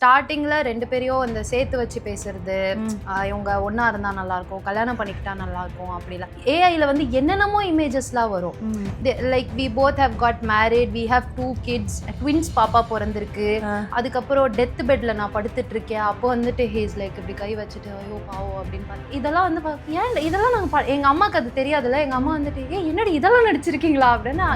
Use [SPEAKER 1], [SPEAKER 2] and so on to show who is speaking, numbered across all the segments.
[SPEAKER 1] ஸ்டார்டிங்ல 2 பேரையும் அந்த சேர்த்து வச்சு பேசுறது, இவங்க ஒண்ணா இருந்தா நல்லா இருக்கும், கல்யாணம் பண்ணிக்கிட்டா நல்லா இருக்கும் அப்படிலாம். ஏஐல வந்து என்னென்னமோ இமேஜஸ்லாம் வரும். Like we both have got married, we have 2 kids, twins பாப்பா பிறந்திருக்கு. அதுக்கப்புறம் டெத் பெட்ல நான் படுத்துட்டு இருக்கேன். அப்போ வந்துட்டு ஹீஸ் லைக் இப்படி கை வச்சுட்டு ஐயோ பாவம் அப்படின்னு பார்த்து இதெல்லாம் வந்து ஏன் இதெல்லாம் நாங்க எங்க அம்மாக்கு அது தெரியாதுல்ல. எங்க அம்மா வந்துட்டு என்னடி இதெல்லாம் நடிச்சிருக்கீங்களா அப்படின்னு.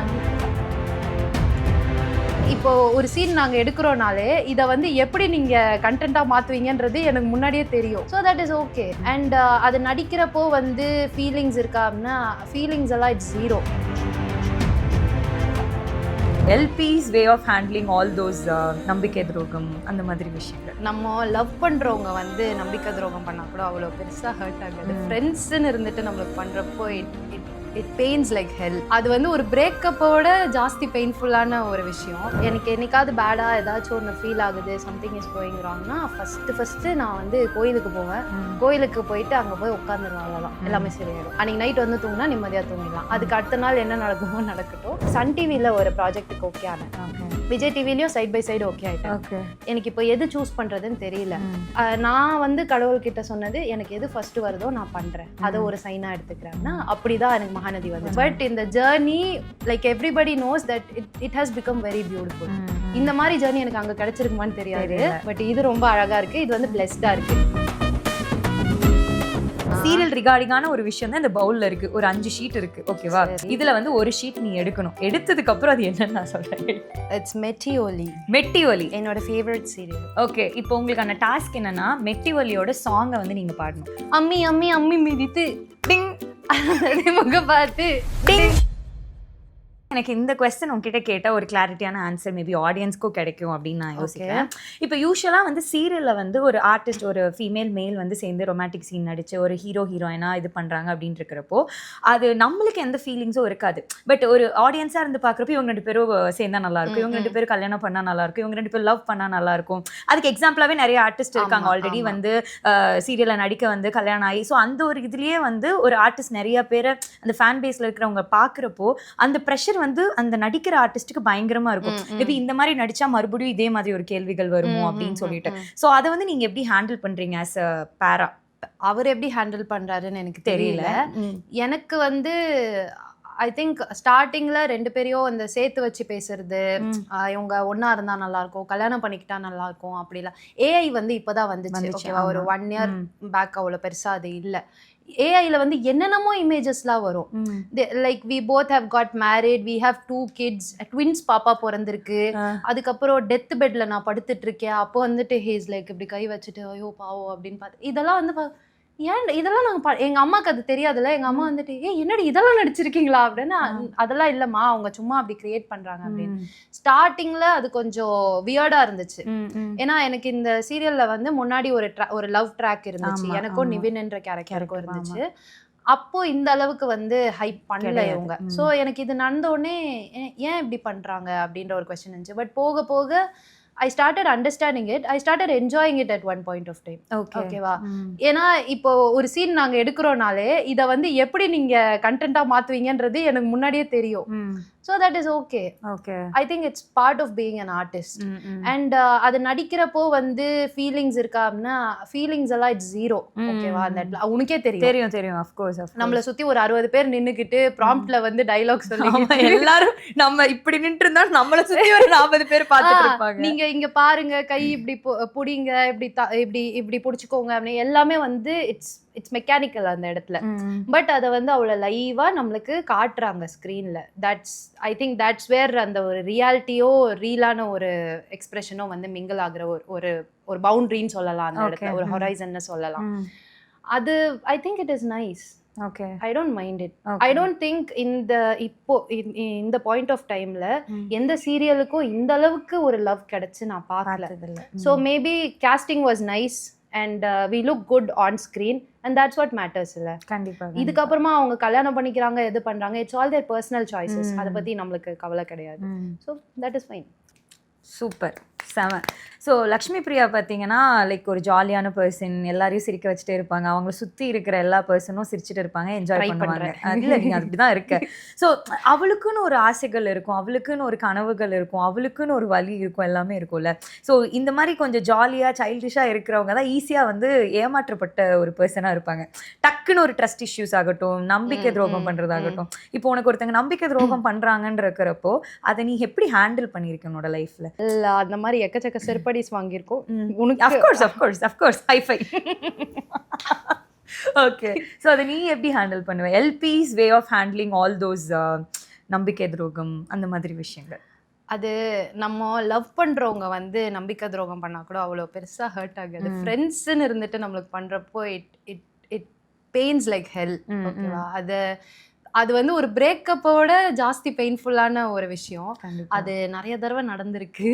[SPEAKER 1] இப்போ ஒரு சீன் நாங்க எடுக்கிறோம்னாலே இதை வந்து எப்படி நீங்க கண்டென்ட்டா மாத்துவீங்கன்றது எனக்கு முன்னாடியே தெரியும். So that is okay. And அது நடிக்கிறப்போ வந்து ஃபீலிங்ஸ் இருக்கா அப்படின்னா ஃபீலிங்ஸ் எல்லாம் it's zero.
[SPEAKER 2] LP's way of handling all those நம்பிக்கை துரோகம் அந்த மாதிரி விஷயங்கள்.
[SPEAKER 1] நம்ம லவ் பண்றவங்க வந்து நம்பிக்கை துரோகம் பண்ணா கூட அவ்வளோ பெருசா ஹர்ட் ஆகாது. ஃப்ரெண்ட்ஸ்ன்னு இருந்துட்டு நம்மளுக்கு பண்றப்போ இட் பெயின்ஸ் லைக் ஹெல். அது வந்து ஒரு பிரேக்கப்போட ஜாஸ்தி பெயின்ஃபுல்லான ஒரு விஷயம். எனக்கு என்னைக்காவது பேடாக ஏதாச்சும் ஒன்று ஃபீல் ஆகுது, சம்திங் இஸ் கோயிங் ராங்னா ஃபஸ்ட்டு நான் வந்து கோயிலுக்கு போவேன். கோயிலுக்கு போயிட்டு அங்கே போய் உட்காந்துருவேன். அவ்வளோதான், எல்லாமே சரியாயிடும். அன்றைக்கி நைட் வந்து தூங்கினா நிம்மதியாக தூங்கிடலாம். அதுக்கு அடுத்த நாள் என்ன நடக்குமோ நடக்கட்டும். சன் டிவியில் ஒரு ப்ராஜெக்ட்டுக்கு ஓகே ஆனேன். விஜய் டிவிலையும் சைட் பை சைடு ஓகே ஆகிட்டேன். எனக்கு இப்போ எது சூஸ் பண்ணுறதுன்னு தெரியல. நான் வந்து கடவுள்கிட்ட சொன்னது எனக்கு எது ஃபர்ஸ்ட் வருதோ நான் பண்ணுறேன், அதை ஒரு சைனாக எடுத்துக்கிறேன்னா அப்படி தான் எனக்கு மகாநதி வந்து. பட் இந்த journey like everybody knows that it has become very beautiful. இந்த மாதிரி ஜேர்னி எனக்கு அங்கே கிடைச்சிருக்குமான்னு தெரியாது. பட் இது ரொம்ப அழகாக இருக்குது. இது வந்து பிளெஸ்டாக இருக்குது.
[SPEAKER 2] சீரியல் ரிகார்டிங்கான ஒரு விஷயம் தான் இந்த பவுல்ல இருக்கு. ஒரு 5 ஷீட் இருக்கு, ஓகேவா? இதுல வந்து ஒரு ஷீட் நீ எடுக்கணும். எடுத்ததுக்கு அப்புறம் அது என்னன்னு நான் சொல்றேன்.
[SPEAKER 1] இட்ஸ் மெட்டிஒலி.
[SPEAKER 2] மெட்டிஒலி
[SPEAKER 1] என்னோட ஃபேவரட் சீரியல்.
[SPEAKER 2] ஓகே, இப்போ உங்களுக்கான டாஸ்க் என்னன்னா மெட்டிஒலியோட சாங்கை வந்து நீங்க பாடணும்.
[SPEAKER 1] அம்மி அம்மி அம்மி மிதித்து டிங் முக பார்த்து டிங்.
[SPEAKER 2] எனக்கு இந்த கொஸ்டின் உங்ககிட்ட கேட்டால் ஒரு கிளாரிட்டியான ஆன்சர் மேபி ஆடியன்ஸ்க்கும் கிடைக்கும் அப்படின்னு நான் யோசிக்கிறேன். இப்போ யூஸ்வலாக வந்து சீரியலில் வந்து ஒரு ஆர்டிஸ்ட், ஒரு ஃபீமேல் மேல் வந்து சேர்ந்து ரொமான்டிக் சீன் நடிச்சு ஒரு ஹீரோயினாக இது பண்ணுறாங்க அப்படின்னு இருக்கிறப்போ அது நம்மளுக்கு எந்த ஃபீலிங்ஸும் இருக்காது. பட் ஒரு ஆடியன்ஸாக இருந்து பார்க்குறப்போ இவங்க 2 பேரும் சேர்ந்தா நல்லாயிருக்கும், இவங்க 2 பேரும் கல்யாணம் பண்ணால் நல்லாயிருக்கும், இவங்க 2 பேரும் லவ் பண்ணால் நல்லாயிருக்கும். அதுக்கு எக்ஸாம்பிளாகவே நிறைய ஆர்டிஸ்ட் இருக்காங்க ஆல்ரெடி வந்து சீரியலில் நடிக்க வந்து கல்யாணம் ஆகி. ஸோ அந்த ஒரு இதுலேயே வந்து ஒரு ஆர்டிஸ்ட் நிறைய பேரை அந்த ஃபேன் பேஸில் இருக்கிறவங்க பார்க்குறப்போ அந்த ப்ரெஷர் வந்து அந்த நடிக்கிற ஆர்டிஸ்டுக்கு பயங்கரமா இருக்கும். மேபி இந்த மாதிரி நடிச்சா மறுபடியும் இதே மாதிரி ஒரு கேள்விகள் வருமோ அப்படின்னு சொல்லிட்டு. சோ அதை வந்து நீங்க எப்படி ஹேண்டில் பண்றீங்க ஆஸ் அ பேரா?
[SPEAKER 1] அவர் எப்படி ஹேண்டில் பண்றாருன்னு எனக்கு தெரியல. எனக்கு வந்து ஐ திங்க் ஸ்டார்டிங்ல 2 பேரையும் அந்த சேர்த்து வச்சு பேசுறது, இவங்க ஒன்னா இருந்தா நல்லா இருக்கும், கல்யாணம் பண்ணிக்கிட்டா நல்லா இருக்கும் அப்படிலாம். ஏஐ வந்து இப்பதான் வந்துச்சு, ஓகேவா? ஒரு 1 இயர் பேக் அவ்வளவு பெருசா அது இல்ல. ஏஐல வந்து என்னென்னமோ இமேஜஸ்லாம் வரும். Like we both have got married, we have 2 kids, twins பாப்பா பிறந்திருக்கு. அதுக்கப்புறம் டெத் பெட்ல நான் படுத்துட்டு இருக்கேன். அப்போ வந்துட்டு ஹீஸ் லைக் இப்படி கை வச்சுட்டு ஐயோ பாவம் அப்படின்னு பார்த்து இதெல்லாம் வந்து ஏன் இதெல்லாம் நாங்க எங்க அம்மாக்கு அது தெரியாதுல்ல. எங்க அம்மா வந்துட்டு என்னடி இதெல்லாம் நடிச்சிருக்கீங்களா அப்படின்னு. அதெல்லாம் இல்லம்மா, அவங்க சும்மா அப்படி கிரியேட் பண்றாங்க அப்படின்னு. ஸ்டார்டிங்ல அது கொஞ்சம் வியர்டா இருந்துச்சு. ஏன்னா எனக்கு இந்த சீரியல்ல வந்து முன்னாடி ஒரு லவ் ட்ராக் இருந்துச்சு, எனக்கும் நிவின் என்ற கேரக்டருக்கும் இருந்துச்சு. அப்போ இந்த அளவுக்கு வந்து ஹைப் பண்ணல இவங்க. ஸோ எனக்கு இது நடந்த உடனே ஏன் இப்படி பண்றாங்க அப்படின்ற ஒரு கொஸ்டின் இருந்துச்சு. பட் போக போக I started understanding it. I started enjoying it at one point of time. ஓகேவா? ஏன்னா இப்போ ஒரு சீன் நாங்க எடுக்கிறோம்னாலே இதை வந்து எப்படி நீங்க கண்டென்ட்டா மாத்துவீங்கன்றது எனக்கு முன்னாடியே தெரியும். So that is okay. I think it's part of being an artist. And அது நடிக்கிறப்போ வந்து ஃபீலிங்ஸ் இருக்கா அப்படின்னா ஃபீலிங்ஸ் எல்லாம் இட்ஸ் ஜீரோ. ஓகேவா? அந்த இடத்துல உனக்கே தெரியும். of course. நம்மள சுத்தி ஒரு 60 பேர் நின்னுக்கிட்டு ப்ராம்ப்ட்ல வந்து டயலாக் சொல்லி
[SPEAKER 2] எல்லாரும் நம்ம இப்படி நின்று இருந்தா நம்மள சுத்தி ஒரு 40 பேர் பார்த்துட்டு இருப்பாங்க.
[SPEAKER 1] நீங்க இங்க பாருங்க, கை இப்படி புடிங்க, இப்படி புடிச்சுக்கோங்க அப்படின்னு எல்லாமே வந்து இட்ஸ் மெக்கானிக்கல் அந்த இடத்துல. பட் அதை வந்து அவ்வளவு லைவா நம்மளுக்கு காட்டுறாங்க ஸ்கிரீன்ல. ஐ திங்க் தட்ஸ் வேர் அந்த ஒரு ரியாலிட்டியோ ரீலான ஒரு எக்ஸ்பிரஷனோ வந்து மிங்கிள் ஆகுற ஒரு பவுண்டரின்னு சொல்லலாம் அந்த இடத்துல, ஒரு ஹொரைசன்னு சொல்லலாம். அது I think it is nice. I don't mind it. I don't think இந்த பாயிண்ட் ஆஃப் டைம்ல எந்த சீரியலுக்கும் இந்த அளவுக்கு ஒரு லவ் கிடைச்சு நான் பார்க்கல. So maybe casting was nice and we look good on screen and that's what matters இல்ல.
[SPEAKER 2] கண்டிப்பா.
[SPEAKER 1] இதுக்கப்புறமா அவங்க கல்யாணம் பண்ணிக்கிறாங்க, எது பண்றாங்க, it's all their personal choices. அதை பத்தி நம்மளுக்கு கவலை கிடையாது. So that is fine.
[SPEAKER 2] Super, செம. ஸோ லக்ஷ்மி பிரியா பார்த்தீங்கன்னா லைக் ஒரு ஜாலியான பர்சன், எல்லாரையும் சிரிக்க வச்சுட்டே இருப்பாங்க, அவங்க சுற்றி இருக்கிற எல்லா பர்சனும் சிரிச்சுட்டு இருப்பாங்க, என்ஜாய் பண்ணுவாங்க. அதில் நீங்கள் அப்படி தான் இருக்க. ஸோ அவளுக்குன்னு ஒரு ஆசைகள் இருக்கும், அவளுக்குன்னு ஒரு கனவுகள் இருக்கும், அவளுக்குன்னு ஒரு வலி இருக்கும், எல்லாமே இருக்கும்ல. ஸோ இந்த மாதிரி கொஞ்சம் ஜாலியாக சைல்டிஷாக இருக்கிறவங்க தான் ஈஸியாக வந்து ஏமாற்றப்பட்ட ஒரு பர்சனாக இருப்பாங்க. டக்குன்னு ஒரு ட்ரஸ்ட் இஷ்யூஸ் ஆகட்டும், நம்பிக்கை துரோகம் பண்ணுறதாகட்டும். இப்போ உனக்கு ஒருத்தங்க நம்பிக்கை துரோகம் பண்ணுறாங்கன்னு இருக்கிறப்போ அதை நீ எப்படி ஹேண்டில் பண்ணியிருக்க உன்னோட லைஃப்ல?
[SPEAKER 1] இல்ல அந்த மாதிரி எக்கச்சக்க செருப்படிஸ் வாங்கியிருக்கோம்.
[SPEAKER 2] Of course hi-fi. ஓகே, ஸோ அதை நீ எப்படி ஹேண்டில் பண்ணுவ? எல்பிஸ் way of handling all those நம்பிக்கை துரோகம் அந்த மாதிரி விஷயங்கள்.
[SPEAKER 1] அது நம்ம லவ் பண்றவங்க வந்து நம்பிக்கை துரோகம் பண்ணா கூட அவ்வளோ பெருசா ஹர்ட் ஆகாது. ஃப்ரெண்ட்ஸ்ன்னு இருந்துட்டு நம்மளுக்கு பண்றப்போ it it it pains like hell. ஓகேவா? அது வந்து ஒரு பிரேக்கப்போட ஜாஸ்தி பெயின்ஃபுல்லான ஒரு விஷயம். அது நிறைய தடவை நடந்திருக்கு.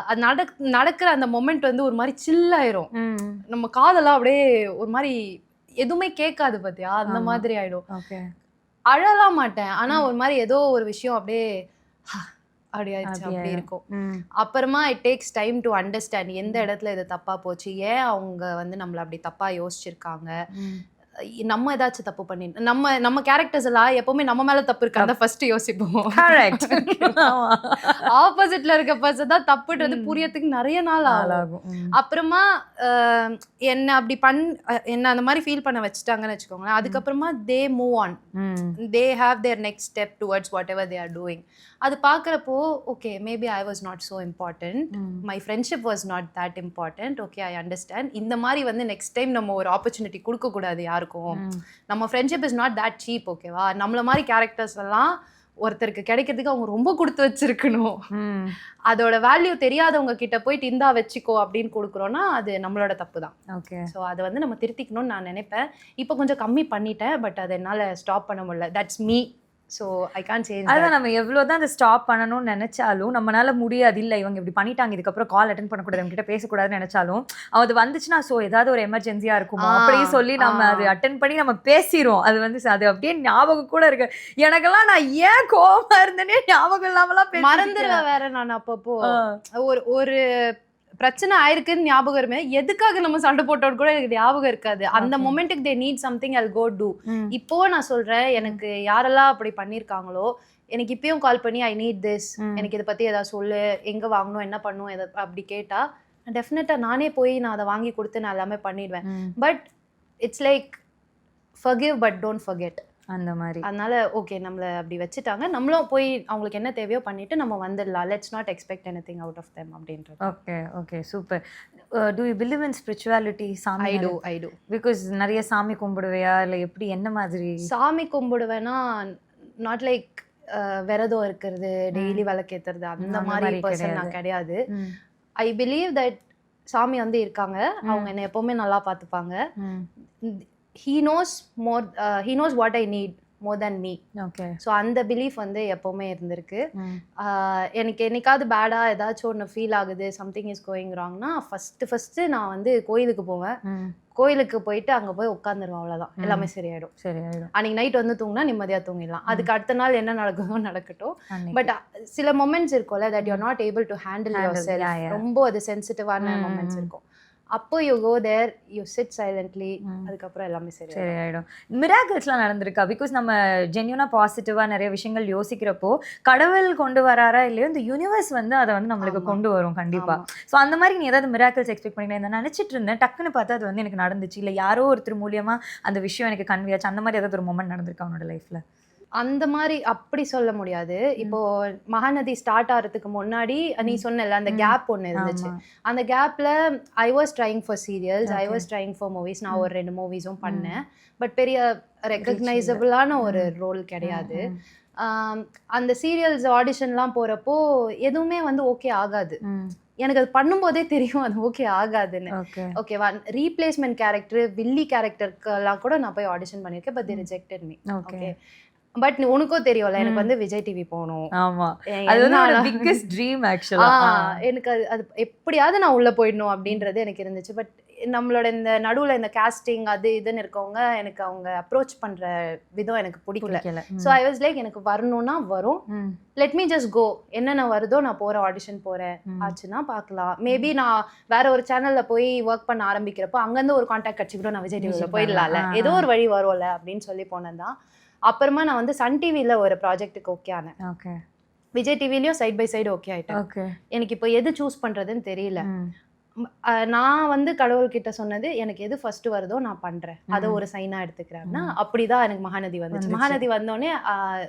[SPEAKER 1] அது நடக்கிற அந்த மொமெண்ட் வந்து ஒரு மாதிரி சில்லாயிரும். நம்ம காதெல்லாம் அப்படியே ஒரு மாதிரி எதுவுமே கேட்காது பாத்தியா, அந்த மாதிரி ஆயிடும். அழலாம் மாட்டேன், ஆனா ஒரு மாதிரி ஏதோ ஒரு விஷயம் அப்படியே அப்படி ஆயிடுச்சு அப்படி இருக்கும். அப்புறமா it takes time to understand எந்த இடத்துல இது தப்பா போச்சு, ஏன் அவங்க வந்து நம்மள அப்படி தப்பா யோசிச்சிருக்காங்க, நம்ம ஏதாச்சும் தப்பு பண்ணி நம்ம கேரக்டர்ஸ் எல்லாம் எப்பவுமே நம்ம மேல தப்பு இருக்காங்க ஃபர்ஸ்ட் யோசிப்போம். ஆப்போசிட்ல இருக்க பர்சன் தான் தப்புன்றது புரியறதுக்கு நிறைய நாள் ஆகும். அப்புறமா என்ன அப்படி என்ன அந்த மாதிரி ஃபீல் பண்ண வச்சுட்டாங்கன்னு வச்சுக்கோங்களேன். அதுக்கப்புறமா they move on, they have their next step towards what ever they are doing. அது பார்க்குறப்போ okay maybe I was not so important, my friendship was not that important. Okay I understand. இந்த மாதிரி வந்து next time நம்ம ஒரு opportunity கொடுக்கக்கூடாது யாருக்கும். நம்ம friendship is not that cheap. ஓகேவா? நம்மள மாதிரி கேரக்டர்ஸ் எல்லாம் ஒருத்தருக்கு கிடைக்கிறதுக்கு அவங்க ரொம்ப கொடுத்து வச்சிருக்கணும். அதோட வேல்யூ தெரியாதவங்க கிட்ட போயிட்டு இந்தா வச்சுக்கோ அப்படின்னு கொடுக்குறோன்னா அது நம்மளோட தப்பு தான். ஓகே, ஸோ அதை வந்து நம்ம திருத்திக்கணும்னு நான் நினைப்பேன். இப்போ கொஞ்சம் கம்மி பண்ணிட்டேன், பட் அதை என்னால் ஸ்டாப் பண்ண முடியல. That's me. So I can change.
[SPEAKER 2] அதான் நம்ம எவ்வளோதான் அதை ஸ்டாப் பண்ணணும்னு நினைச்சாலும் நம்மளால முடியாது. இல்லை இவங்க இப்படி பண்ணிட்டாங்க, இதுக்கப்புறம் கால் அட்டென்ட் பண்ணக்கூடாது, அவங்க கிட்ட பேசக்கூடாதுன்னு நினைச்சாலும் அது வந்துச்சுன்னா ஸோ ஏதாவது ஒரு எமர்ஜென்சியா இருக்குமோ அப்படின்னு சொல்லி நம்ம அது அட்டென்ட் பண்ணி நம்ம பேசிடுவோம். அது வந்து அது அப்படியே ஞாபகம் கூட இருக்கு. எனக்கெல்லாம் நான் ஏன் கோவமா இருந்தேனே ஞாபகம் இல்லாமலாம்
[SPEAKER 1] மறந்துடுவேன் வேற. நான் அப்பப்போ ஒரு பிரச்சனை ஆயிருக்குன்னு ஞாபகம் இருமே, எதுக்காக நம்ம சண்டை போட்டோன்னு கூட எனக்கு ஞாபகம் இருக்காது. அந்த மொமெண்ட்டுக்கு they need something I'll go to. இப்போ நான் சொல்றேன், எனக்கு யாரெல்லாம் அப்படி பண்ணியிருக்காங்களோ எனக்கு இப்பயும் கால் பண்ணி ஐ நீட் திஸ், எனக்கு இதை பத்தி ஏதாவது சொல்லு, எங்க வாங்கணும், என்ன பண்ணும், எதை அப்படி கேட்டா டெஃபினட்டா நானே போய் நான் அதை வாங்கி கொடுத்து நான் எல்லாமே பண்ணிடுவேன். But it's like forgive but don't forget அந்த மாதிரி. அதனால ஓகே நம்மள அப்படி வச்சுட்டாங்க, நம்மளும் போய் அவங்களுக்கு என்ன தேவையோ பண்ணிட்டு நம்ம வந்துடலாம். Let's not expect anything out of them அப்படின்றது.
[SPEAKER 2] Okay okay super. Do you believe in spirituality? சாமி
[SPEAKER 1] ஐ டு.
[SPEAKER 2] பிகாஸ் நிறைய சாமி கும்பிடுவையா இல்லை எப்படி, என்ன மாதிரி
[SPEAKER 1] சாமி கும்பிடுவேன்னா நாட் லைக் விரதம் இருக்கிறது, டெய்லி விளக்கேத்துறது அந்த மாதிரி பர்சன் நான் கிடையாது. ஐ பிலீவ் தட் சாமி வந்து இருக்காங்க, அவங்க என்னை எப்பவுமே நல்லா பார்த்துப்பாங்க. he knows what I need more than me. Okay. So அந்த பிலீஃப் வந்து எப்பவுமே இருந்திருக்கு. எனக்கு என்னைக்காவது பேடா ஏதாச்சும் ஒன்று ஃபீல் ஆகுது, சம்திங் இஸ் கோயிங் ராங்னா ஃபர்ஸ்ட் நான் வந்து கோயிலுக்கு போவேன். கோயிலுக்கு போயிட்டு அங்கே போய் உட்காந்துருவேன், அவ்வளோதான், எல்லாமே சரியாயிடும். அன்னைக்கு நைட் வந்து தூங்கினா நிம்மதியாக தூங்கிடலாம். அதுக்கு அடுத்த நாள் என்ன நடக்குமோ நடக்கட்டும். பட் சில மொமெண்ட்ஸ் இருக்கும்ல that you are not able to handle yourself, ரொம்ப அது சென்சிட்டிவான மொமெண்ட்ஸ் இருக்கும். அப்போ you go there, you sit silently, அதுக்கப்புறம் எல்லாமே சரியாயிடும்.
[SPEAKER 2] மிராக்கிள்ஸ்லாம் நடந்திருக்கா? பிகாஸ் நம்ம ஜென்யூனா பாசிட்டிவா நிறைய விஷயங்கள் யோசிக்கிறப்போ கடவுள் கொண்டு வராரா இல்லையோ இந்த யூனிவர்ஸ் வந்து அதை வந்து நம்மளுக்கு கொண்டு வரும் கண்டிப்பா. ஸோ அந்த மாதிரி நீ ஏதாவது மிராக்கிள்ஸ் எக்ஸ்பெக்ட் பண்ணிக்கிறேன்? நினைச்சிட்டு இருந்தேன், டக்குன்னு பார்த்தா அது வந்து எனக்கு நடந்துச்சு, இல்லை யாரோ ஒருத்தர் மூலியமா அந்த விஷயம் எனக்கு கன்வே ஆச்சு, அந்த மாதிரி ஏதாவது ஒரு மொமெண்ட் நடந்திருக்கா உன்னோட லைஃப்ல?
[SPEAKER 1] அந்த மாதிரி அப்படி சொல்ல முடியாது. இப்போ மகாநதி ஸ்டார்ட் ஆகிறதுக்கு முன்னாடி நீ சொன்னல அந்த கேப் ஒன்று இருந்துச்சு. அந்த கேப்ல I was trying for serials, I was trying for movies. நான் ஒரு 2 மூவிஸும் பண்ணேன், பட் பெரிய ரெக்கக்னைசபிளான ஒரு ரோல் கிடையாது. அந்த சீரியல்ஸ் ஆடிஷன்லாம் போறப்போ எதுவுமே வந்து ஓகே ஆகாது. எனக்கு அது பண்ணும்போதே தெரியும் அது ஓகே ஆகாதுன்னு. ஓகேவா? ரீப்ளேஸ்மெண்ட் கேரக்டர், வில்லி கேரக்டருக்கெல்லாம் கூட நான் போய் ஆடிஷன் பண்ணியிருக்கேன், but they rejected me. Okay, but உனக்கும் தெரியும்ல எனக்கு வந்து விஜய் டிவி போகணும்.
[SPEAKER 2] ஆமா, அது என்னோட பிக்கெஸ்ட் ட்ரீம் ஆக்சுவலா.
[SPEAKER 1] எனக்கு அது எப்படியாவது நான் உள்ள போயிடணும் அப்படின்றது எனக்கு இருந்துச்சு. பட் நம்மளோட இந்த நடுவுல இந்த casting அது இதுன்னு இருக்கவங்க எனக்கு அவங்க அப்ரோச் பண்ற விதம் எனக்கு பிடிக்கல. ஸோ ஐ வாஸ் லைக் எனக்கு வரணும்னா வரும், லெட் மீ ஜஸ்ட் கோ, என்னென்ன வருதோ நான் போறேன், ஆடிஷன் போறேன், ஆச்சுன்னா பார்க்கலாம். மேபி நான் வேற ஒரு சேனல்ல போய் ஒர்க் பண்ண ஆரம்பிக்கிறப்போ அங்கேருந்து ஒரு கான்டாக்ட் கிடைச்சி கூட நான் விஜய் டிவியில் போயிடலாம்ல, ஏதோ ஒரு வழி வரும்ல அப்படின்னு சொல்லி போனதான். அப்புறமா நான் வந்து சன் டிவியில் ஒரு ப்ராஜெக்ட்டுக்கு ஓகே ஆனேன்.
[SPEAKER 2] ஓகே.
[SPEAKER 1] விஜய் டிவிலையும் சைட் பை சைடு ஓகே ஆயிட்டேன்.
[SPEAKER 2] ஓகே.
[SPEAKER 1] எனக்கு இப்போ எது சூஸ் பண்றதுன்னு தெரியல. நான் வந்து கடவுள்கிட்ட சொன்னது எனக்கு எது ஃபர்ஸ்ட் வருதோ நான் பண்றேன், அதை ஒரு சைனா எடுத்துக்கிறேன்னா அப்படிதான் எனக்கு மகாநதி வந்துச்சு. மகாநதி வந்தோடனே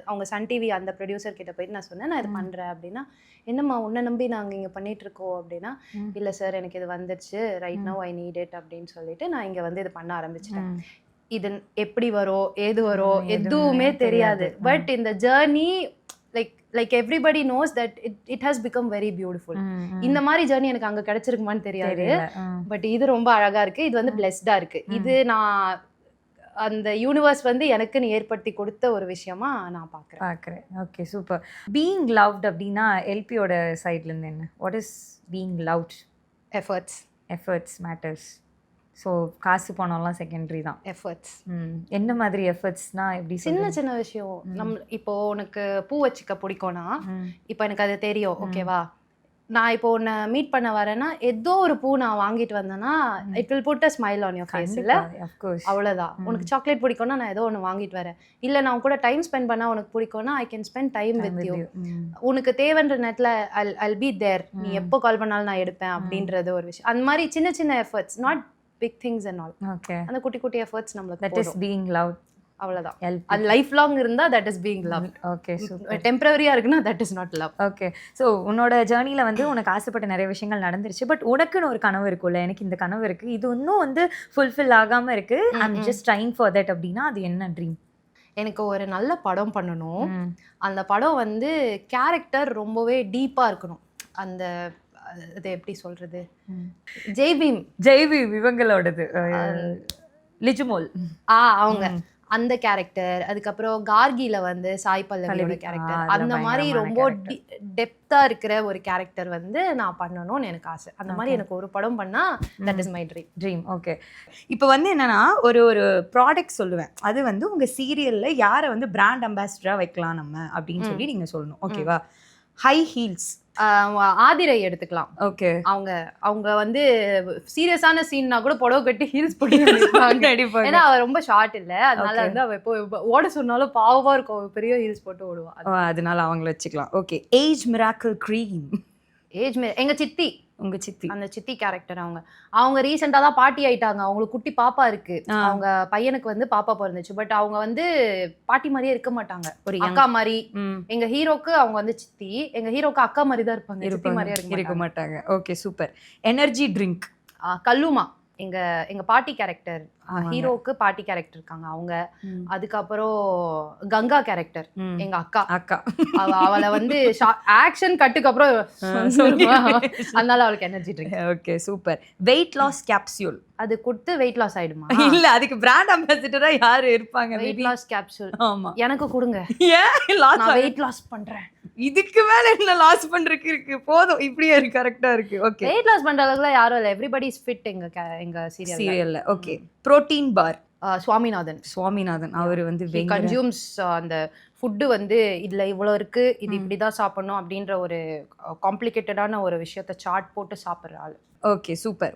[SPEAKER 1] அவங்க சன் டிவி அந்த ப்ரொடியூசர் கிட்ட போயிட்டு நான் சொன்னேன் நான் இது பண்றேன் அப்படின்னா, என்னம்மா உன்னை நம்பி நாங்க இங்க பண்ணிட்டு இருக்கோம் அப்படின்னா, இல்ல சார் எனக்கு இது வந்துருச்சு, right now I need it அப்படின்னு சொல்லிட்டு நான் இங்க வந்து இது பண்ண ஆரம்பிச்சிட்டேன். இது எப்படி வரும் ஏது வரும் எதுவுமே தெரியாது. பட் இந்த journey like everybody knows that it has become very beautiful. இந்த மாதிரி ஜர்னி எனக்கு அங்க கிடைச்சிருக்குமான்னு தெரியாது, பட் இது ரொம்ப அழகா இருக்கு, இது வந்து பிளெஸ்டா இருக்கு. இது நான் அந்த யூனிவர்ஸ் வந்து எனக்குன்னு ஏற்படுத்தி கொடுத்த ஒரு விஷயமா நான் பார்க்குறேன்.
[SPEAKER 2] Okay, super. பீயிங் லவ்ட் அப்படின்னா எல்பியோட சைட்ல இருந்து என்ன, what is being loved? Efforts matters. So காசு பணம்லாம் செகண்டரி தான், எஃபர்ட்ஸ். என்ன மாதிரி எஃபர்ட்ஸ்னா எப்படி?
[SPEAKER 1] சின்ன விஷயம். இப்போ உனக்கு பூ வச்சுக்க பிடிக்கும்னா இப்போ எனக்கு அது தெரியும், ஓகேவா? நான் இப்போ உன்னை மீட் பண்ண வரேன்னா ஏதோ ஒரு பூ நான் வாங்கிட்டு வந்தேன்னா it will put a smile on your face, இல்ல? அவ்வளோதான். உனக்கு சாக்லேட் பிடிக்கும்னா நான் ஏதோ ஒன்று வாங்கிட்டு வரேன். இல்லை நான் கூட டைம் ஸ்பெண்ட் பண்ணா உனக்கு பிடிக்கும்னா I can spend time with you. உனக்கு தேவைன்ற நேரத்தில் I'll be there, நீ எப்போ கால் பண்ணாலும் நான் எடுப்பேன் அப்படின்றது ஒரு விஷயம். அந்த மாதிரி சின்ன efforts, not big things and all.
[SPEAKER 2] Okay.
[SPEAKER 1] அந்த குட்டி எஃபர்ட்ஸ் நமக்கு
[SPEAKER 2] that is being loved.
[SPEAKER 1] அவ்வளவுதான். அது லைஃப் லாங் இருந்தா that is being loved.
[SPEAKER 2] Okay, super.
[SPEAKER 1] டெம்பரரியா இருக்குனா that is not love.
[SPEAKER 2] Okay. So உன்னோட ஜர்னில வந்து உனக்கு ஆசைப்பட்ட நிறைய விஷயங்கள் நடந்துருச்சு, பட் உனக்குன்னு ஒரு கனவு இருக்கும்ல, எனக்கு இந்த கனவு இருக்கு, இது இன்னும் வந்து ஃபுல்ஃபில் ஆகாம இருக்கு, I'm just trying for that அப்படின்னா அது என்ன ட்ரீம்?
[SPEAKER 1] எனக்கு ஒரு நல்ல படம் பண்ணணும். அந்த படம் வந்து கேரக்டர் ரொம்பவே டீப்பா இருக்கணும். அந்த அது எப்படி சொல்றது, ஜெய்பீம்
[SPEAKER 2] இவங்களோடது லிஜுமோல் அவங்க
[SPEAKER 1] அந்த கேரக்டர், அதுக்கப்புறம் கார்கில வந்து சாய் பல்லவியோட கேரக்டர், அந்த மாதிரி ரொம்ப டெப்தா இருக்கிற ஒரு கேரக்டர் வந்து நான் பண்ணணும்னு எனக்கு ஆசை. அந்த மாதிரி எனக்கு ஒரு படம் பண்ணா that is my dream.
[SPEAKER 2] Okay. இப்போ வந்து என்னன்னா ஒரு ப்ராடக்ட் சொல்லுவேன், அது வந்து உங்க சீரியல்ல யாரை வந்து பிராண்ட் அம்பாசிடரா வைக்கலாம் நம்ம அப்படின்னு சொல்லி நீங்க சொல்லணும், ஓகேவா? ஹை ஹீல்ஸ்
[SPEAKER 1] ஆதிரை எடுத்துக்கலாம். ஓகே. அவங்க வந்து சீரியஸான சீன்னா கூட புடவை கட்டி ஹீல்ஸ் போட்டு நடிப்பாங்க. ஏன்னா அவ ரொம்ப ஷார்ட் இல்ல, அதனால வந்து அவ இப்போ ஓட சொன்னாலும் பாவமா இருக்கும், பெரிய ஹீல்ஸ் போட்டு ஓடுவா,
[SPEAKER 2] அதனால அவங்கள வச்சுக்கலாம். ஓகே. Age miracle cream.
[SPEAKER 1] எங்க சித்தி,
[SPEAKER 2] உங்க சித்தி,
[SPEAKER 1] அந்த சித்தி கேரக்டர். அவங்க ரீசெண்டா தான் பாட்டி ஆயிட்டாங்க, அவங்களுக்கு குட்டி பாப்பா இருக்கு. அவங்க பையனுக்கு வந்து பாப்பா பிறந்துச்சு, பட் அவங்க வந்து பாட்டி மாதிரியே இருக்க மாட்டாங்க, ஒரு அக்கா மாதிரி. எங்க ஹீரோக்கு அவங்க வந்து சித்தி, எங்க ஹீரோக்கு அக்கா மாதிரி தான் இருப்பாங்க, சித்தி மாதிரியே இருக்க மாட்டாங்க.
[SPEAKER 2] Okay, super. Energy drink.
[SPEAKER 1] கல்லுமா எங்க பாட்டி கேரக்டர், ஹீரோக்கு பாட்டி கேரக்டர் இருக்காங்க அவங்க. அதுக்கப்புறம் கங்கா கேரக்டர் எங்க அக்கா. அவளை வந்து ஆக்ஷன் கட்டுக்கு அப்புறம் அதனால அவளுக்கு energy drink.
[SPEAKER 2] Okay, super. Weight loss capsule.
[SPEAKER 1] அது கொடுத்து வெயிட் லாஸ் ஆயிடுமா?
[SPEAKER 2] இல்ல, அதுக்கு பிராண்ட் அம்பாசிடரா யாரு இருப்பாங்க?
[SPEAKER 1] Weight loss capsule.
[SPEAKER 2] ஆமா,
[SPEAKER 1] எனக்கு கொடுங்க, நான் வெயிட் லாஸ் பண்றேன்.
[SPEAKER 2] இதுக்கு மேல என்ன லாஸ் பண்றதுக்கு இருக்கு? போதும், இப்படியே இருக்கு, கரெக்டா இருக்கு. ஓகே.
[SPEAKER 1] வெயிட் லாஸ் பண்ற அளவுக்கு யாரும் இல்ல, எவ்ரிபடி இஸ் ஃபிட் எங்க சீரியல்ல.
[SPEAKER 2] ஓகே. புரோட்டீன் பார்.
[SPEAKER 1] சுவாமிநாதன் அவர் வந்து கன்சியூம்ஸ் அந்த ஃபுட்டு வந்து இதுல இவ்வளவு இருக்கு, இது இப்படிதான் சாப்பிடணும் அப்படின்ற ஒரு காம்ப்ளிகேட்டடான ஒரு விஷயத்த சார்ட் போட்டு சாப்பிடுற ஆளு.
[SPEAKER 2] Okay, super.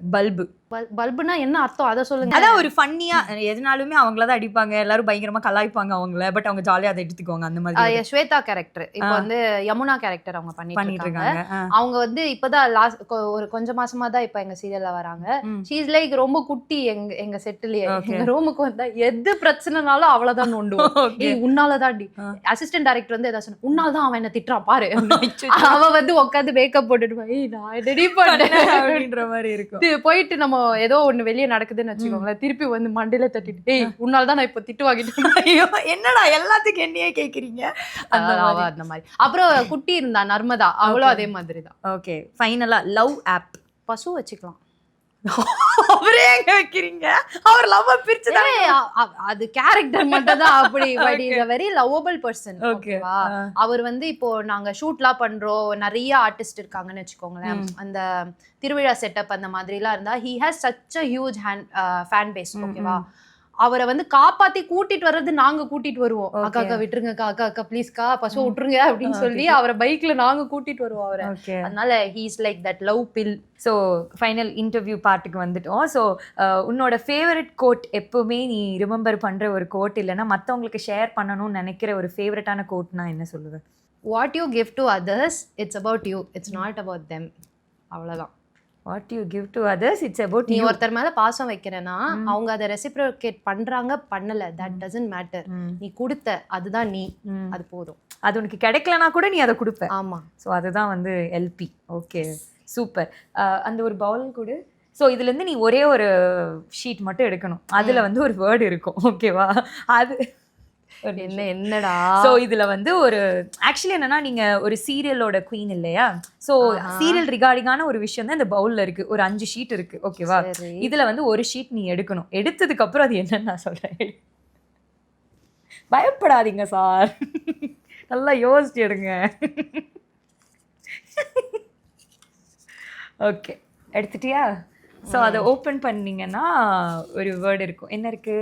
[SPEAKER 1] பல்புனா என்ன அர்த்தம் அதை சொல்லுங்க.
[SPEAKER 2] அதான் ஒரு ஃபன்னியா, எதனாலுமே அவங்கள தான் அடிப்பாங்க, எல்லாரும் பயங்கரமா கலாய்ப்பாங்க அவங்கள, பட் அவங்க ஜாலியா அதை எடுத்துக்குவாங்க, அந்த மாதிரி.
[SPEAKER 1] ஸ்வேதா கேரக்டர், இப்போ வந்து யமுனா கேரக்டர் அவங்க பண்ணிட்டு இருக்காங்க. அவங்க வந்து இப்பதான் ஒரு கொஞ்சம் மாசமா தான் இப்ப எங்க சீரியல்ல வராங்க. ஷீ இஸ் லைக் ரொம்ப குட்டி எங்க செட்டுலயே. எங்க ரூமுக்கு வந்தா எது பிரச்சனைனாலும் அவ்வளவுதான் நோண்டுவோம். உன்னாலதான்டி அசிஸ்டன்ட் டைரக்டர் வந்து ஏதாவது சொன்ன, உன்னால்தான் அவன் என்ன திட்டுறான் பாரு. அவ வந்து உட்காந்து மேக்கப் போட்டுட்டு நான் ரெடி பண்ணேன்
[SPEAKER 2] மாதிரி இருக்கும்.
[SPEAKER 1] போயிட்டு நம்ம ஏதோ ஒண்ணு வெளியே நடக்குதுன்னு வச்சுக்கோங்களேன், திருப்பி வந்து மண்டையில தட்டிட்டு உன்னால்தான் நான் இப்ப திட்டு வாங்கிட்டேன்.
[SPEAKER 2] ஐயோ, என்னடா எல்லாத்துக்கும் என்னையே கேக்குறீங்க,
[SPEAKER 1] அந்த மாதிரி. அப்புறம் குட்டி இருந்தா நர்மதா, அவளும் அதே மாதிரிதான்.
[SPEAKER 2] ஓகே. ஃபைனலா லவ் ஆப்.
[SPEAKER 1] பசு வச்சுக்கலாம்.
[SPEAKER 2] அவரே எங்க வைக்கிறீங்க? அவர் லவ் பிரிச்சுதான்.
[SPEAKER 1] அது கேரக்டர் மட்டும் தான் அப்படி. But is a very lovable person.
[SPEAKER 2] Okay.
[SPEAKER 1] ஓகேவா? அவர் வந்து இப்போ நாங்க ஷூட்லாம் பண்றோம், நிறைய ஆர்டிஸ்ட் இருக்காங்கன்னு வச்சுக்கோங்களேன். அந்த திருவிழா செட்டப் அந்த மாதிரிலாம் இருந்தா he has such a huge fan base. ஓகேவா? அவரை வந்து காப்பாத்தி கூட்டிட்டு வர்றது நாங்க கூட்டிட்டு வருவோம். அக்கா அக்கா விட்டுருங்கக்கா, அக்கா அக்கா ப்ளீஸ்க்கா பசு விட்டுருங்க அப்படின்னு சொல்லி அவரை பைக்ல நாங்க கூட்டிட்டு வருவோம் அவரை. அதனால he is like that love pill.
[SPEAKER 2] So final interview பார்ட்டுக்கு வந்துட்டோம். ஸோ உன்னோட ஃபேவரட் கோட், எப்பவுமே நீ ரிமெம்பர் பண்ற ஒரு கோட், இல்லைன்னா மற்றவங்களுக்கு ஷேர் பண்ணணும்னு நினைக்கிற ஒரு ஃபேவரட்டான கோட்னா என்ன சொல்லுவேன்?
[SPEAKER 1] What you give to others, it's about you. It's not about them. அவ்வளவுதான்.
[SPEAKER 2] What you give to others, it's about
[SPEAKER 1] நீ
[SPEAKER 2] you.
[SPEAKER 1] ஒருத்தர் மேல பாசம் வைக்கிறேன்னா அவங்க அதை ரெசிப்ரோகேட் பண்றாங்க பண்ணல, தட் டசன்ட் மேட்டர். நீ கொடுத்த அதுதான் நீ, அது போதும்.
[SPEAKER 2] அது உனக்கு கிடைக்கலனா கூட நீ அதை கொடுப்ப.
[SPEAKER 1] ஆமா.
[SPEAKER 2] ஸோ அதுதான் வந்து எல்பி. Okay, super. அந்த ஒரு பவுல் கொடு. ஸோ இதுலேருந்து நீ ஒரே ஒரு ஷீட் மட்டும் எடுக்கணும். அதில் வந்து ஒரு வேர்டு இருக்கும். ஓகேவா? அது
[SPEAKER 1] என்னடா?
[SPEAKER 2] ஸோ இதுல வந்து ஒரு ஆக்சுவலி என்னன்னா, நீங்க ஒரு சீரியலோட குவீன் இல்லையா? ஸோ சீரியல் ரிகார்டிங்கான ஒரு விஷயம் தான் இந்த பவுல்ல இருக்கு. ஒரு 5 ஷீட் இருக்கு. ஓகேவா? இதுல வந்து ஒரு ஷீட் நீ எடுக்கணும். எடுத்ததுக்கு அப்புறம் அது என்னன்னு நான் சொல்றேன். பயப்படாதீங்க சார், நல்லா யோசிச்சு எடுங்க. ஓகே, எடுத்துட்டியா? ஸோ அதை ஓப்பன் பண்ணீங்கன்னா ஒரு வேர்டு இருக்கும். என்ன இருக்கு?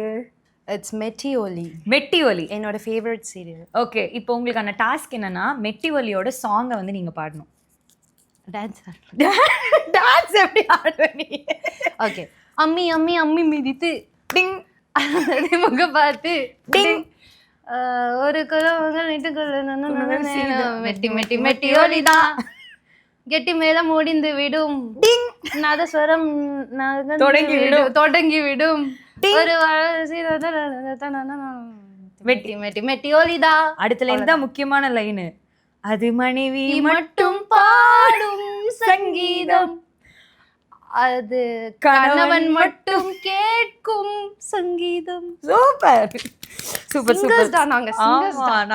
[SPEAKER 1] இட்ஸ் மெட்டிஒலி.
[SPEAKER 2] மெட்டிஒலி
[SPEAKER 1] என்னோட ஃபேவரட் சீரியல்.
[SPEAKER 2] ஓகே, இப்போ உங்களுக்கான டாஸ்க் என்னன்னா, மெட்டிஒலியோட சாங்கை வந்து நீங்க பாடணும்.
[SPEAKER 1] டான்ஸ்
[SPEAKER 2] டான்ஸ் எப்படி ஆடுவ நீ?
[SPEAKER 1] ஓகே. அம்மி அம்மி அம்மி மிதித்து
[SPEAKER 2] டிங்
[SPEAKER 1] முக பார்த்து டிங் ஒரு குலவங்கள் மெட்டி மெட்டி மெட்டி ஒலிதான் கெட்டி மேல முடிந்து விடும் டிங் நாதஸ்வரம் தொடங்கி விடும் ஒரு மெட்டி மெட்டி மெட்டி ஒலிதா.
[SPEAKER 2] அடுத்த லைன் தான் முக்கியமான லைனு. அது மனைவி
[SPEAKER 1] மட்டும் பாடும் சங்கீதம், அது கணவன் மட்டும் கேட்கும் சங்கீதம்.
[SPEAKER 2] Super super super.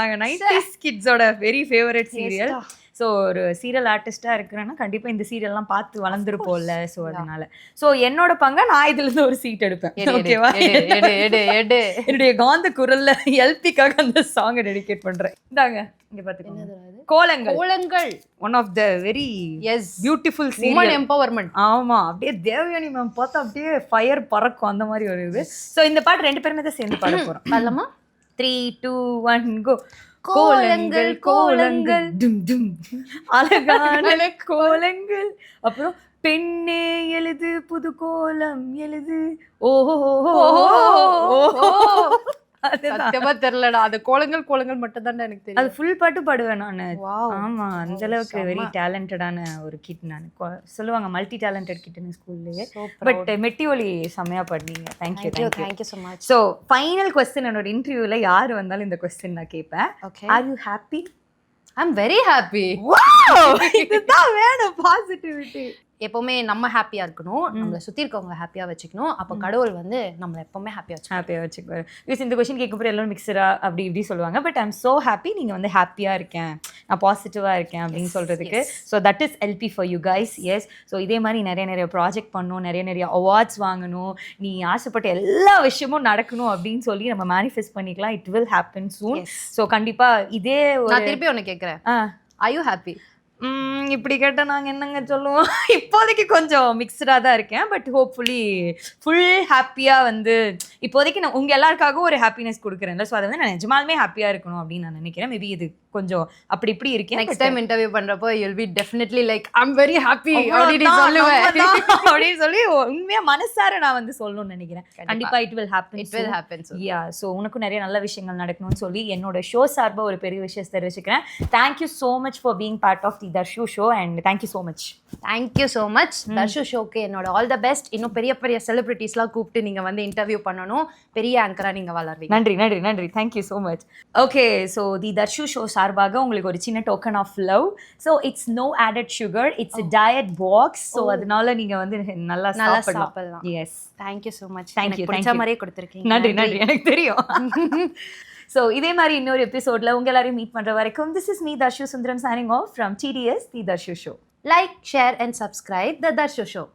[SPEAKER 1] நாங்க
[SPEAKER 2] 90s கிட்ஸோட வெரி ஃபேவரட் சீரியல். ஸோ ஒரு சீரியல் ஆர்டிஸ்டாக இருக்கிறேன்னா கண்டிப்பாக இந்த சீரியல்லாம் பார்த்து வளர்ந்துருப்போம்ல. ஸோ அதனால என்னோட பங்கா நான் இதுலேருந்து ஒரு சீட் எடுப்பேன். ஓகேவா? என்னுடைய காந்த குரல்ல எல்பிக்காக அந்த சாங்கை டெடிகேட் பண்றேன். இந்தாங்க, இங்க பாத்துக்கோங்க. Kolangal one of the very beautiful
[SPEAKER 1] serial, empowerment.
[SPEAKER 2] ஆமா, அப்படியே தேவயானி மேம் பார்த்தா அப்படியே ஃபயர் பறக்கும், அந்த மாதிரி ஒரு இது. ஸோ இந்த பாட்டு 2 பேருமே தான் சேர்ந்து பாட போறோம். அல்லமா 3 2 1 கோ. கோலங்கள் கோலங்கள் டும் டும் அழகான கோலங்கள். அப்புறம் பெண்ணே எழுது புது கோலம் எழுது. ஓஹோ
[SPEAKER 1] சத்தியமா தெரியலடா. அது கோலங்கள் கோலங்கள் மட்டும் தான் எனக்கு தெரியும்.
[SPEAKER 2] அது ஃபுல் பாட்டு பாடுவேன் நான். ஆமா, அந்த அளவுக்கு வெரி டேலண்டடான ஒரு கிட் நான். சொல்லுவாங்க மல்டி டேலண்டட் கிட்னு ஸ்கூல்லயே. பட் மெட்டிஒலி செம்மையா பாடுனீங்க. Thank you
[SPEAKER 1] thank you so much.
[SPEAKER 2] So final question, என்னோட இன்டர்வியூல யாரு வந்தாலும் இந்த கொஸ்டின் நான் கேட்பேன். Are you happy?
[SPEAKER 1] I am very happy.
[SPEAKER 2] இதுதான் வேணும், பாசிட்டிவிட்டி.
[SPEAKER 1] எப்பவுமே நம்ம ஹாப்பியா இருக்கணும், நம்மளை சுத்தி இருக்கவங்க ஹாப்பியா வச்சுக்கணும். அப்ப கடவுள் வந்து நம்மளை எப்பவுமே ஹாப்பியா வச்சுக்குவாரு. பிகாஸ் இந்த கொஸ்டின் கேட்கப்போ எல்லாரும் மிக்சரா அப்படி இப்படி சொல்லுவாங்க. But I am so happy நீங்க வந்து ஹாப்பியா இருக்கேன், நான் பாசிட்டிவா இருக்கேன் அப்படின்னு சொல்றதுக்கு. ஸோ தட் இஸ் எல்பி for you guys. Yes, so இதே மாதிரி நிறைய ப்ராஜெக்ட் பண்ணணும், நிறைய அவார்ட்ஸ் வாங்கணும், நீ ஆசைப்பட்ட எல்லா விஷயமும் நடக்கணும் அப்படின்னு சொல்லி நம்ம மேனிஃபெஸ்ட் பண்ணிக்கலாம். It will happen soon. So கண்டிப்பா இதே நான் திருப்பி ஒன்று கேட்குறேன். R you happy?
[SPEAKER 2] இப்படி கேட்டால் நாங்கள் என்னங்க சொல்லுவோம். இப்போதைக்கு கொஞ்சம் மிக்சடாக தான் இருக்கேன். பட் ஹோப்ஃபுல்லி ஃபுல் ஹாப்பியாக வந்து இப்போதைக்கு நான் உங்கள் எல்லாருக்காகவும் ஒரு ஹாப்பினஸ் கொடுக்குறேன்ல. ஸோ அதை வந்து நான் நிஜமாலுமே ஹாப்பியாக இருக்கணும் அப்படின்னு நான் நினைக்கிறேன். மேபி இது கொஞ்சம் அப்படி இப்படி இருக்கேன்.
[SPEAKER 1] நெக்ஸ்ட் டைம் இன்டர்வியூ பண்றப்போ you will be definitely like I am very happy அப்படின்னு சொல்லுவேன்.
[SPEAKER 2] அப்படின்னு சொல்லி உண்மையா மனசார நான் வந்து சொல்லணும்னு நினைக்கிறேன். கண்டிப்பா it will happen. Yeah, so உனக்கும் நிறைய நல்ல விஷயங்கள் நடக்கணும்னு சொல்லி என்னோட ஷோ சார்பா ஒரு பெரிய விஷயம் தெரிவிச்சுக்கிறேன். Thank you so much for being part of the Darshu show and thank you so much.
[SPEAKER 1] Thank you so much. Darshu ஷோக்கு என்னோட ஆல் த பெஸ்ட். இன்னும் பெரிய செலிபிரிட்டிஸ்லாம் கூப்பிட்டு நீங்க வந்து இன்டர்வியூ பண்ணணும், பெரிய ஆங்கரா நீங்க வளருவீங்க.
[SPEAKER 2] நன்றி. Thank you so much. Okay, so the Darshu show சார்பாக உங்களுக்கு ஒரு சின்ன token of love. So it's no added sugar, it's diet box. So அதனால நீங்க வந்து நல்லா சாப்பிடலாம். Yes,
[SPEAKER 1] thank you so much.
[SPEAKER 2] Thank you.
[SPEAKER 1] பிடிச்ச மாதிரியே கொடுத்துருக்கீங்க.
[SPEAKER 2] நன்றி. எனக்கு தெரியும். ஸோ இதே மாதிரி இன்னொரு எபிசோட்ல உங்க எல்லாரையும் மீட் பண்ற வரைக்கும் this is me Dharshu Sundaram signing off from TDS the Darshu show.
[SPEAKER 1] Like, share and subscribe the Darshu Show.